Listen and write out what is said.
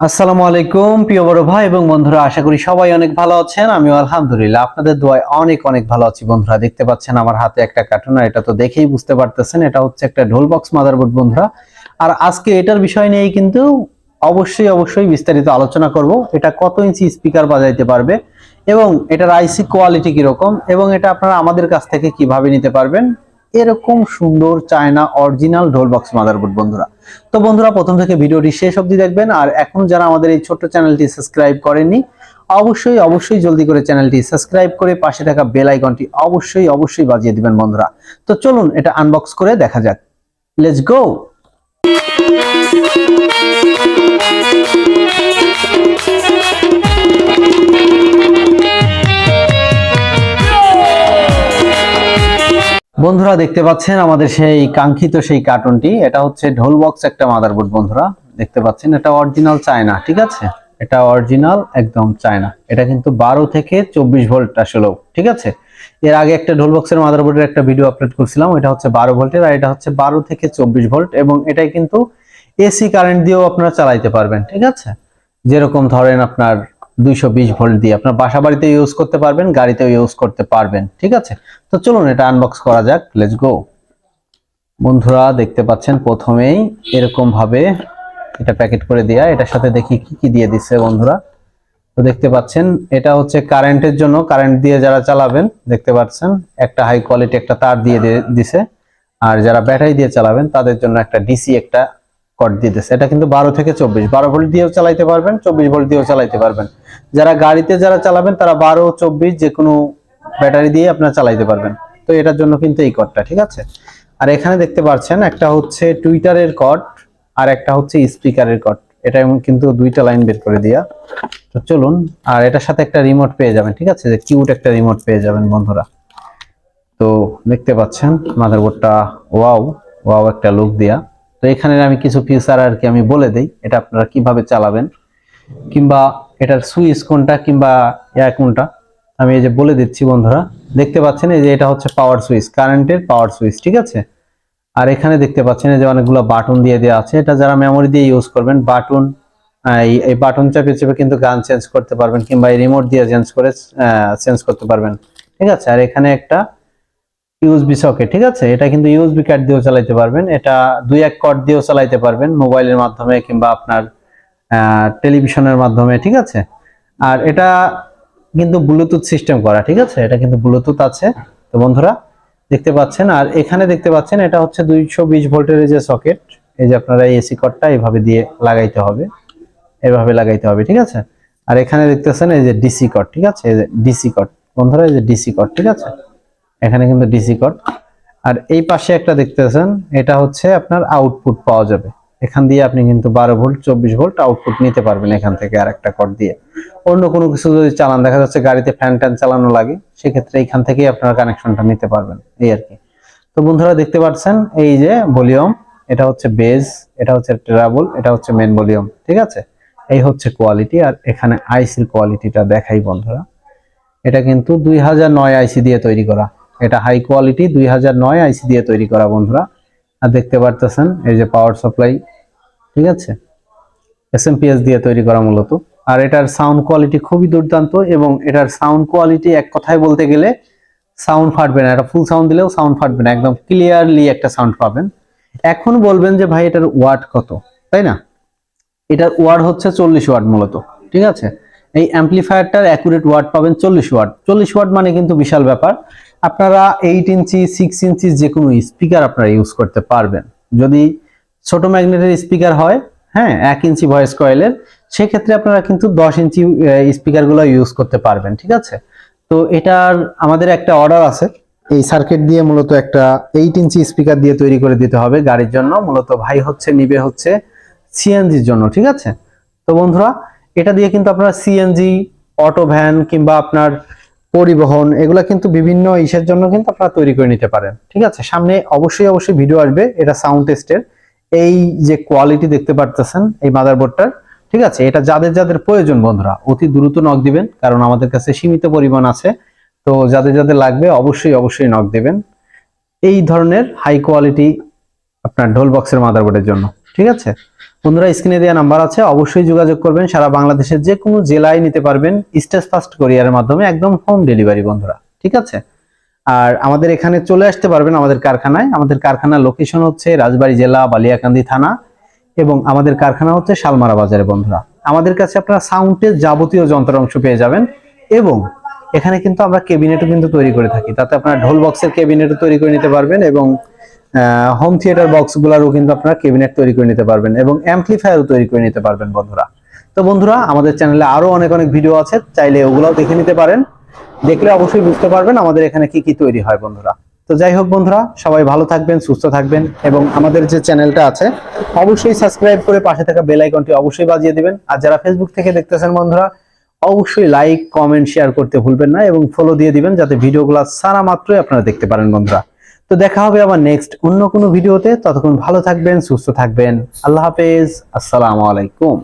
আসসালামু আলাইকুম প্রিয় বড় ভাই এবং বন্ধুরা, আশা করি সবাই অনেক ভালো আছেন। আমিও আলহামদুলিল্লাহ আপনাদের দোয়ায় অনেক অনেক ভালো আছি। বন্ধুরা দেখতে পাচ্ছেন আমার হাতে একটা কার্টুন, আর এটা তো দেখেই বুঝতে পারতেছেন এটা হচ্ছে একটা ঢোল বক্স মাদারবোর্ড বন্ধুরা। আর আজকে এটার বিষয় নিয়ে কিন্তু অবশ্যই বিস্তারিত আলোচনা করব। এটা কত ইঞ্চি স্পিকার বাজাইতে পারবে এবং এটার আইসি কোয়ালিটি কিরকম এবং এটা আপনারা আমাদের কাছ থেকে কিভাবে নিতে পারবেন, এরকম সুন্দর চায়না অরিজিনাল ঢোল বক্স মাদারবোর্ড বন্ধুরা। তো বন্ধুরা, প্রথম থেকে ভিডিওটি শেষ অবধি দেখবেন। আর এখন যারা আমাদের এই ছোট্ট চ্যানেলটি সাবস্ক্রাইব করেননি, অবশ্যই জলদি করে চ্যানেলটি সাবস্ক্রাইব করে পাশে থাকা বেল আইকনটি অবশ্যই বাজিয়ে দিবেন বন্ধুরা। তো চলুন এটা আনবক্স করে দেখা যাক। Let's go. বন্ধুরা দেখতে পাচ্ছেন আমাদের সেই কাঙ্ক্ষিত সেই কার্টুনটি। এটা হচ্ছে ঢোল বক্স একটা মাদারবোর্ড বন্ধুরা। দেখতে পাচ্ছেন এটা অরিজিনাল চায়না, ঠিক আছে, এটা অরিজিনাল একদম চায়না। এটা কিন্তু 12 থেকে 24 ভোল্ট আসলে, ঠিক আছে। এর আগে একটা ঢোল বক্সের মাদারবোর্ডের একটা ভিডিও আপলোড করছিলাম, এটা হচ্ছে 12 ভোল্টের আর এটা হচ্ছে 12 থেকে 24 ভোল্ট। এবং এটাই কিন্তু এসি কারেন্ট দিয়েও আপনারা চালাইতে পারবেন, ঠিক আছে। যেরকম ধরেন আপনার 220 ভোল্ট দিয়ে আপনার বাসা বাড়িতে ইউজ করতে পারবেন, গাড়িতেও ইউজ করতে পারবেন, ঠিক আছে। তো চলুন এটা আনবক্স করা যাক, লেটস গো। বন্ধুরা দেখতে পাচ্ছেন প্রথমেই এরকম ভাবে এটা প্যাকেট করে দেয়া। এটার সাথে দেখি কি কি দিয়ে দিচ্ছে বন্ধুরা। তো দেখতে পাচ্ছেন এটা হচ্ছে কারেন্টের জন্য, কারেন্ট দিয়ে যারা চালাবেন দেখতে পাচ্ছেন একটা হাই কোয়ালিটি একটা তার দিয়ে দিছে। আর যারা ব্যাটারি দিয়ে চালাবেন তাদের জন্য একটা ডিসি একটা কর্ড দিয়ে দিছে। এটা কিন্তু 12 থেকে 24, 12 ভোল্ট দিয়েও চালাইতে পারবেন, 24 ভোল্ট দিয়েও চালাইতে পারবেন। যারা গাড়িতে যারা চালাবেন তারা 12, 24 যে কোনো ব্যাটারি দিয়ে আপনারা চালাইতে পারবেন। তো এটার জন্য কিন্তু এই কর্ডটা, ঠিক আছে। আর এখানে দেখতে পাচ্ছেন একটা হচ্ছে টুইটারের কর্ড আর একটা হচ্ছে স্পিকারের কর্ড। এটা কিন্তু দুইটা লাইন বের করে দিয়া। তো চলুন, আর এটার সাথে একটা রিমোট পেয়ে যাবেন, ঠিক আছে, যে কিউট একটা রিমোট পেয়ে যাবেন বন্ধুরা। তো দেখতে পাচ্ছেন মাদারবোর্ডটা ওয়াও একটা লুক দিয়া। তো এখানে আমি কিছু ফিচার আর কি আমি বলে দেই, এটা আপনারা কিভাবে চালাবেন কিংবা এটার সুইচ কোনটা কিংবা কোনটা আমি এই যে বলে দিচ্ছি বন্ধুরা। দেখতে পাচ্ছেন এই যে এটা হচ্ছে পাওয়ার সুইচ, কারেন্টের পাওয়ার সুইচ, ঠিক আছে। আর এখানে দেখতে পাচ্ছেন এই যে অনেকগুলো বাটন দিয়ে দেওয়া আছে। এটা যারা মেমোরি দিয়ে ইউজ করবেন, বাটন এই বাটন চেপে কিন্তু গান চেঞ্জ করতে পারবেন কিংবা এই রিমোট দিয়ে চেঞ্জ করতে পারবেন, ঠিক আছে। আর এখানে একটা ইউএসবি সকেট, ঠিক আছে, এটা কিন্তু ইউএসবি কার্ড দিয়েও চালাতে পারবেন। এটা 2-1 কর্ড দিয়েও চালাতে পারবেন মোবাইলের মাধ্যমে কিংবা আপনার টেলিভিশনের মাধ্যমে, ঠিক আছে। আর এটা কিন্তু ব্লুটুথ সিস্টেম করা, ঠিক আছে, এটা কিন্তু ব্লুটুথ আছে। তো বন্ধুরা দেখতে পাচ্ছেন, আর এখানে দেখতে পাচ্ছেন এটা হচ্ছে 220 ভোল্টের যে সকেট। এই যে আপনারা এসি কর্ডটা এইভাবে দিয়ে লাগাইতে হবে, এইভাবে লাগাইতে হবে, ঠিক আছে। আর এখানে দেখতেছেন এই যে ডিসি কর্ড, ঠিক আছে, এই যে ডিসি কর্ড বন্ধুরা, এই যে ডিসি কর্ড, ঠিক আছে, এখানে কিন্তু ডিসি কর্ড। আর এই পাশে একটা দেখতেছেন এটা হচ্ছে আপনার আউটপুট পাওয়া যাবে। এখান দিয়ে আপনি কিন্তু 12 ভোল্ট 24 ভোল্ট আউটপুট নিতে পারবেন এখান থেকে। আর একটা কর্ড দিয়ে অন্য কোনো কিছু যদি চালান, দেখা যাচ্ছে গাড়িতে ফ্যান ট্যান চালানো লাগে, সেক্ষেত্রে এখান থেকেই আপনারা কানেকশনটা নিতে পারবেন, এই আর কি। তো বন্ধুরা দেখতে পাচ্ছেন এই যে ভলিউম, এটা হচ্ছে বেস, এটা হচ্ছে ট্রাবল, এটা হচ্ছে মেন ভলিউম, ঠিক আছে। এই হচ্ছে কোয়ালিটি। আর এখানে আইসির কোয়ালিটিটা দেখাই বন্ধুরা। এটা কিন্তু 2009 আইসি দিয়ে তৈরি করা, এটা হাই কোয়ালিটি 2009 আইসি দিয়ে তৈরি করা বন্ধুরা। আর দেখতে পারতেছেন এই যে পাওয়ার সাপ্লাই, ঠিক আছে, এসএমপিএস দিয়ে তৈরি করা মূলত। আর এটার সাউন্ড কোয়ালিটি খুবই দুর্দান্ত এবং এটার সাউন্ড কোয়ালিটি এক কথায় বলতে গেলে সাউন্ড ফাটবে না। এটা ফুল সাউন্ড দিলেও সাউন্ড ফাটবে না, একদম ক্লিয়ারলি একটা সাউন্ড পাবেন। এখন বলবেন যে ভাই এটার ওয়াট কত, তাই না? এটার ওয়াট হচ্ছে 40 ওয়াট মূলত, ঠিক আছে। এই অ্যাম্পলিফায়ারটার অ্যাকুরেট ওয়াট পাবেন 40 ওয়াট। 40 ওয়াট মানে কিন্তু বিশাল ব্যাপার। আপনারা 8 ইঞ্চি 6 ইঞ্চি যে কোনো স্পিকার আপনারা ইউজ করতে পারবেন। যদি ছোট ম্যাগনেটের স্পিকার হয়, হ্যাঁ, 1 ইঞ্চি ভয়েস কয়েলের, সেক্ষেত্রে আপনারা কিন্তু 10 ইঞ্চি স্পিকারগুলো ইউজ করতে পারবেন, ঠিক আছে। তো এটার আমাদের একটা অর্ডার আছে, এই সার্কিট দিয়ে মূলত একটা 8 ইঞ্চি স্পিকার দিয়ে তৈরি করে দিতে হবে গাড়ির জন্য। মূলত ভাই হচ্ছে নিবে হচ্ছে সিএনজির জন্য, ঠিক আছে। তো বন্ধুরা এটা দিয়ে কিন্তু আপনারা সিএনজি, অটো ভ্যান কিংবা আপনার পরিবহন, এগুলা কিন্তু বিভিন্ন ইসের জন্য কিন্তু আপনারা তৈরি করে নিতে পারেন, ঠিক আছে। সামনে অবশ্যই ভিডিও আসবে এটা সাউন্ড টেস্টের। এই যে কোয়ালিটি দেখতে পারতেছেন এই মাদারবোর্ডটার, ঠিক আছে। এটা যাদের প্রয়োজন বন্ধুরা অতি দ্রুত নক দিবেন, কারণ আমাদের কাছে সীমিত পরিমাণ আছে। তো যাদের লাগবে অবশ্যই নক দিবেন এই ধরনের হাই কোয়ালিটি আপনার ঢোল বক্সের মাদারবোর্ডের জন্য, ঠিক আছে। বন্ধুরা স্ক্রিনে দেওয়া নাম্বার আছে, অবশ্যই যোগাযোগ করবেন। সারা বাংলাদেশের যে কোনো জেলায় নিতে পারবেন স্টেজ ফাস্ট কুরিয়ারের মাধ্যমে, একদম হোম ডেলিভারি বন্ধুরা, ঠিক আছে। আর আমাদের এখানে চলে আসতে পারবেন আমাদের কারখানায়। আমাদের কারখানার লোকেশন হচ্ছে রাজবাড়ী জেলা, বালিয়াকান্দি থানা, এবং আমাদের কারখানা হচ্ছে শালমারা বাজারে বন্ধুরা। আমাদের কাছে আপনারা সাউন্ডের যাবতীয় যন্ত্রাংশ পেয়ে যাবেন, এবং এখানে কিন্তু আমরা ক্যাবিনেটও কিন্তু তৈরি করে থাকি। তাতে আপনারা ঢোল বক্সের ক্যাবিনেটও তৈরি করে নিতে পারবেন, এবং হোম থিয়েটার বক্সগুলোরও কিন্তু আপনারা ক্যাবিনেট তৈরি করে নিতে পারবেন, এবং অ্যাম্পলিফায়ারও তৈরি করে নিতে পারবেন বন্ধুরা। তো বন্ধুরা আমাদের চ্যানেলে আরো অনেক অনেক ভিডিও আছে, চাইলে ওগুলাও দেখে নিতে পারেন। দেখলে অবশ্যই বুঝতে পারবেন আমাদের এখানে কি কি তৈরি হয় বন্ধুরা। তো যাই হোক বন্ধুরা, সবাই ভালো থাকবেন, সুস্থ থাকবেন, এবং আমাদের যে চ্যানেলটা আছে অবশ্যই সাবস্ক্রাইব করে পাশে থাকা বেল আইকনটি অবশ্যই বাজিয়ে দিবেন। আর যারা ফেসবুক থেকে দেখতেছেন বন্ধুরা, অবশ্যই লাইক, কমেন্ট, শেয়ার করতে ভুলবেন না, এবং ফলো দিয়ে দিবেন যাতে ভিডিওগুলো সারা মাত্রই আপনারা দেখতে পারেন বন্ধুরা। তো দেখা হবে আবার নেক্সট অন্য কোনো ভিডিওতে। ততক্ষণ ভালো থাকবেন, সুস্থ থাকবেন। আল্লাহ হাফেজ, আসসালামু আলাইকুম।